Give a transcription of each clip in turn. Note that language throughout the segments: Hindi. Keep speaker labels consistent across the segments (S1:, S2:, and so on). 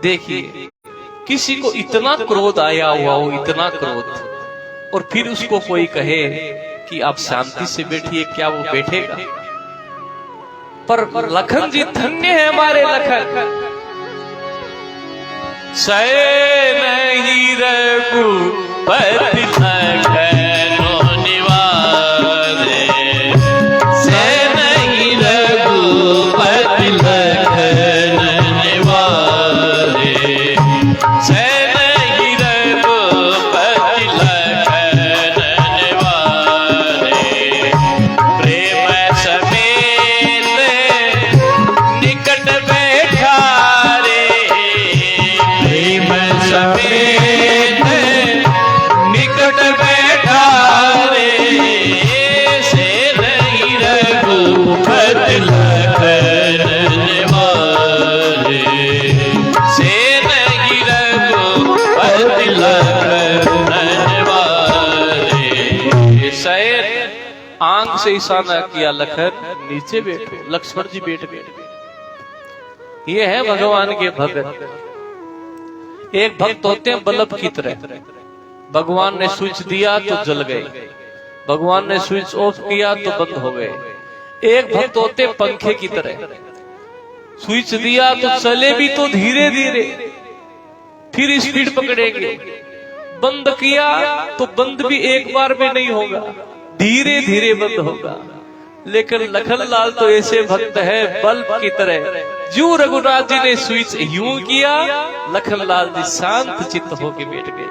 S1: देखिए, किसी को इतना क्रोध आया हुआ हो, इतना क्रोध, और फिर उसको कोई कहे कि आप शांति से बैठिए, क्या वो बैठेगा? पर लखन जी धन्य है हमारे लखन। सहे नहीं रघुपति लखनो निवारे, सहे नहीं रघुपति लखन निवारे, सहे नहीं रघुपति लखन निवारे। प्रेम समेत निकट बैठा रे, प्रेम समेत निकट बैठा रे, से नहीं रघुपति लखन निवारे, से नहीं रघुपति लखन निवारे। शैर आंख से इशारा किया, लखन नीचे बैठो। लक्ष्मण जी बैठ गए। ये है भगवान के भक्त। एक भक्त होते हैं बल्ब की तरह, भगवान ने स्विच दिया तो जल गए, भगवान ने स्विच ऑफ किया तो बंद हो गए। एक भक्त होते हैं पंखे की तरह, स्विच दिया तो चले भी तो धीरे धीरे, फिर स्पीड पकड़ेंगे, बंद किया तो बंद भी एक बार में नहीं होगा, धीरे धीरे बंद होगा। लेकिन लखनलाल तो ऐसे भक्त है बल्ब की तरह, जो रघुनाथ जी ने स्विच यूं किया, लखनलाल जी शांत चित्त होके बैठ गए।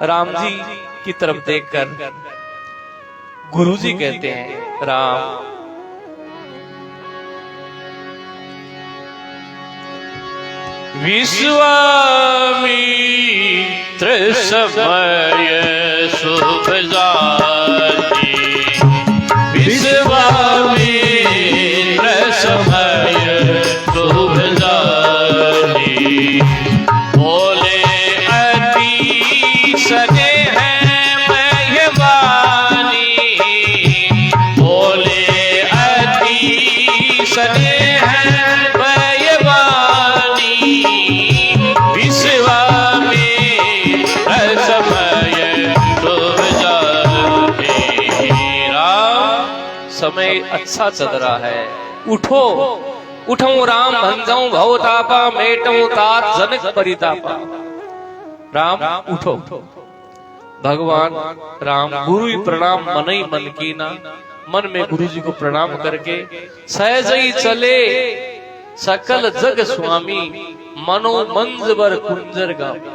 S1: राम जी की तरफ देखकर गुरुजी कहते हैं, राम विश्वामित्र समय शुभ जाति, विश्वामित्र समय शुभ जाति, बोले अति सने हैं मेहमानी, बोले अति सने हैं मेहमानी, विश्वामित्र समय शुभ जाति। समय अच्छा चल रहा है, उठो उठो राम भंजऊ भवतापा, मेटऊ तात जनक परितापा। राम उठो। भगवान राम गुरु प्रणाम मन ही मन की ना, मन में गुरु जी को प्रणाम करके सहज ही चले सकल जग स्वामी, मनो मंज बर कुंजर गामी।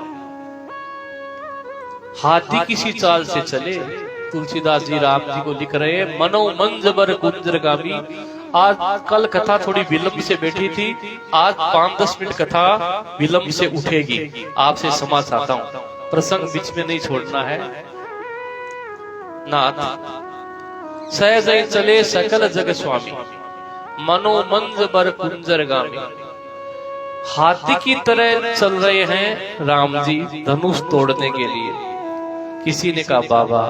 S1: हाथी किसी चाल से चले, तुलसीदास जी राम जी को लिख रहे हैं, मनो मंज बर कुंजर गामी। आज कल कथा थोड़ी विलंब से बैठी थी, आज 5-10 मिनट कथा विलंब से उठेगी। आपसे क्षमा चाहता हूं, प्रसंग बीच में नहीं छोड़ना है। नाथ सहज ही चले सकल जग स्वामी, मनो मंज बर कुंजर गामी। हाथी की तरह चल रहे हैं राम जी धनुष तोड़ने के लिए। किसी ने कहा, बाबा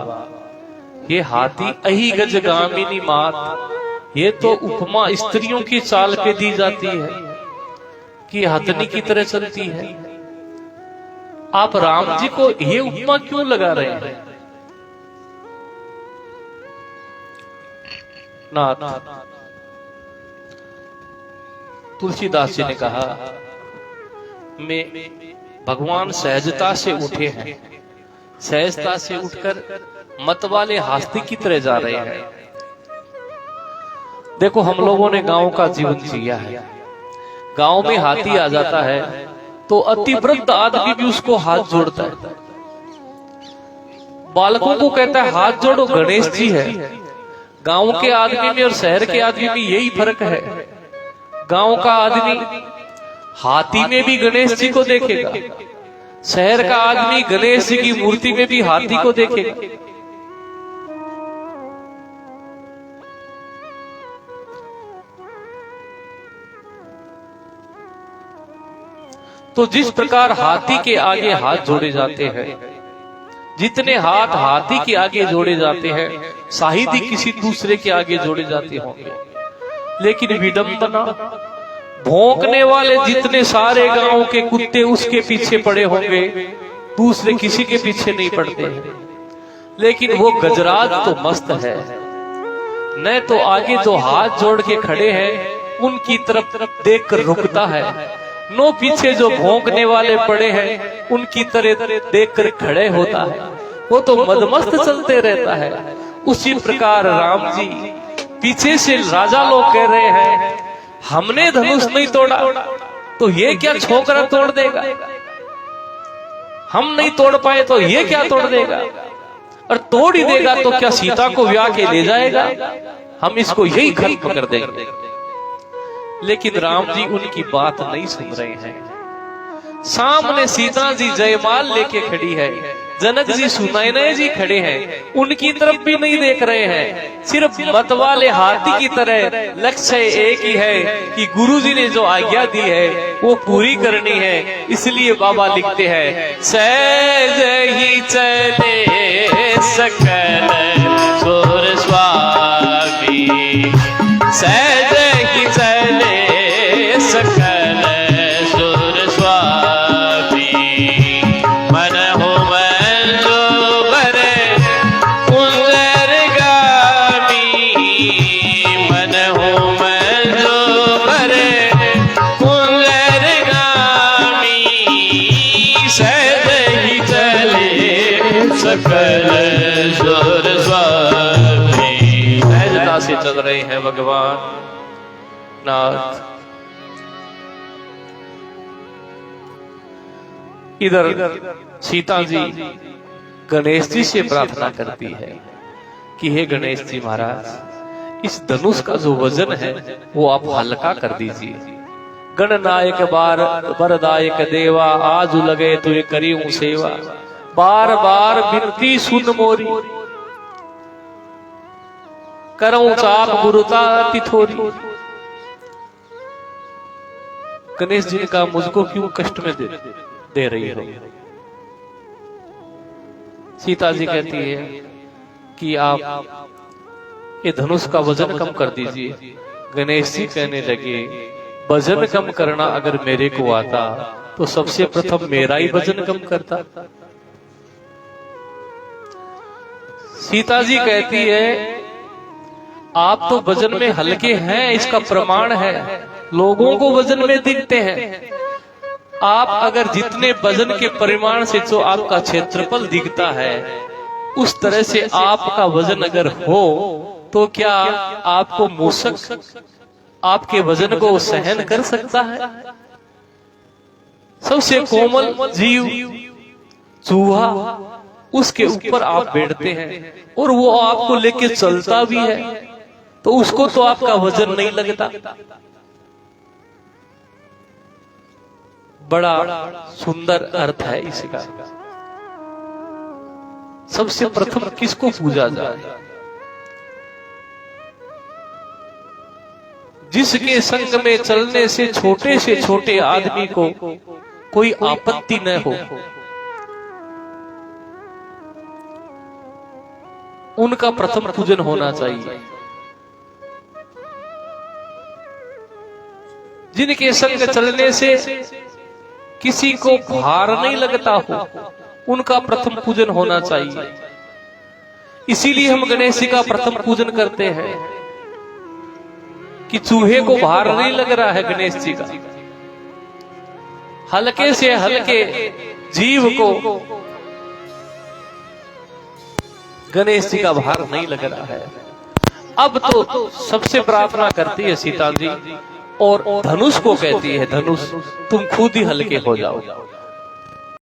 S1: ये हाथी अही गज गामिनी मात, ये तो उपमा स्त्रियों की चाल पे दी जाती है कि हथनी की तरह चलती है। आप राम जी को ये उपमा क्यों लगा रहे हैं? नाथ तुलसीदास जी ने कहा, मैं भगवान सहजता से उठे हैं, सहजता से उठकर मत वाले हाथी की तरह जा रहे हैं। देखो हम लोगों ने गांव का जीवन जिया है, गांव में हाथी आ जाता है तो अति वृद्ध आदमी भी उसको हाथ जोड़ता है, बालकों को कहता है हाथ जोड़ो, गणेश जी है। गांव के आदमी में और शहर के आदमी में यही फर्क है। गांव का आदमी हाथी में भी गणेश जी को देखेगा, शहर का आदमी गणेश जी की मूर्ति में भी हाथी को देखेगा। तो जिस प्रकार हाथी के आगे हाथ जोड़े जाते हैं, जितने हाथ हाथी के आगे जोड़े जाते हैं, शायद ही किसी दूसरे के आगे जोड़े जाते होंगे। लेकिन विडंबना भौंकने वाले जितने सारे गांव के कुत्ते उसके पीछे पड़े होंगे, दूसरे किसी के पीछे नहीं पड़ते हैं। लेकिन वो गजराज तो मस्त है, न तो आगे जो हाथ जोड़ के खड़े हैं उनकी तरफ देखकर रुकता है, नो पीछे जो भौंकने वाले पड़े हैं उनकी तरह देखकर खड़े होता है। वो तो मदमस्त चलते रहता है। उसी प्रकार राम जी पीछे से राजा लोग कह रहे हैं हमने धनुष नहीं तोड़ा तो ये क्या छोकरा तोड़ देगा, हम नहीं तोड़ पाए तो ये क्या तोड़ देगा, और तोड़ ही देगा तो क्या सीता को ब्याह के ले जाएगा, हम इसको यही खत्म कर देंगे। लेकिन राम जी उनकी बात नहीं सुन रहे हैं। सामने सीता जी जयमाल लेके खड़ी है, जनक जी सुनैना जी खड़े हैं, उनकी तरफ भी नहीं देख रहे हैं। सिर्फ मत वाले हाथी की तरह लक्ष्य एक ही है कि गुरुजी ने जो आज्ञा दी है वो पूरी करनी है। इसलिए बाबा लिखते हैं सहज ही चले सकल सुर स्वामी, सहज ही चले सकल सुर स्वामी, मन हो सकल सुर स्वामी। सहजता से चल रहे हैं भगवान नाथ। इधर सीता जी गणेश जी से प्रार्थना करती है कि हे गणेश जी महाराज, इस धनुष का जो वजन है वो आप हल्का कर दीजिए। गणनायक बार वरदायक देवा, आज लगे तो ये करी सेवा, बार बार बिनती सुन मोरी, करऊं चाप गुरुता अति थोरी। गणेश जी ने कहा मुझको क्यों कष्ट में दे रही हो। सीता जी कहती है कि आप ये धनुष का वजन कम कर दीजिए। गणेश जी कहने लगे वजन कम करना अगर मेरे को आता तो सबसे प्रथम मेरा ही वजन कम करता। सीता जी कहती है आप तो वजन में हल्के हैं, इसका प्रमाण है, लोगों को वजन में दिखते हैं। आप अगर जितने वजन के परिमाण से जो आपका क्षेत्रफल दिखता है उस तरह से आपका वजन अगर हो तो क्या आपको मूषक आपके वजन को सहन कर सकता है? सबसे कोमल जीव चूहा, उसके ऊपर आप बैठते हैं और वो आपको लेके चलता भी है तो उसको तो आपका वजन नहीं लगता। बड़ा सुंदर अर्थ है इसका। सबसे प्रथम किसको पूजा जाए? जिसके संग में चलने से छोटे आदमी को कोई आपत्ति न हो, उनका प्रथम पूजन होना चाहिए। जिनके संग चलने से किसी को भार नहीं लगता हो, उनका प्रथम पूजन होना चाहिए। इसीलिए हम गणेश जी का प्रथम पूजन करते हैं कि चूहे को भार नहीं लग रहा है गणेश जी का। हल्के से हल्के जीव को गणेश जी का भार नहीं लग रहा है। अब तो सबसे प्रार्थना करती है सीता जी और धनुष को कहती है धनुष तुम खुद ही हल्के हो जाओ।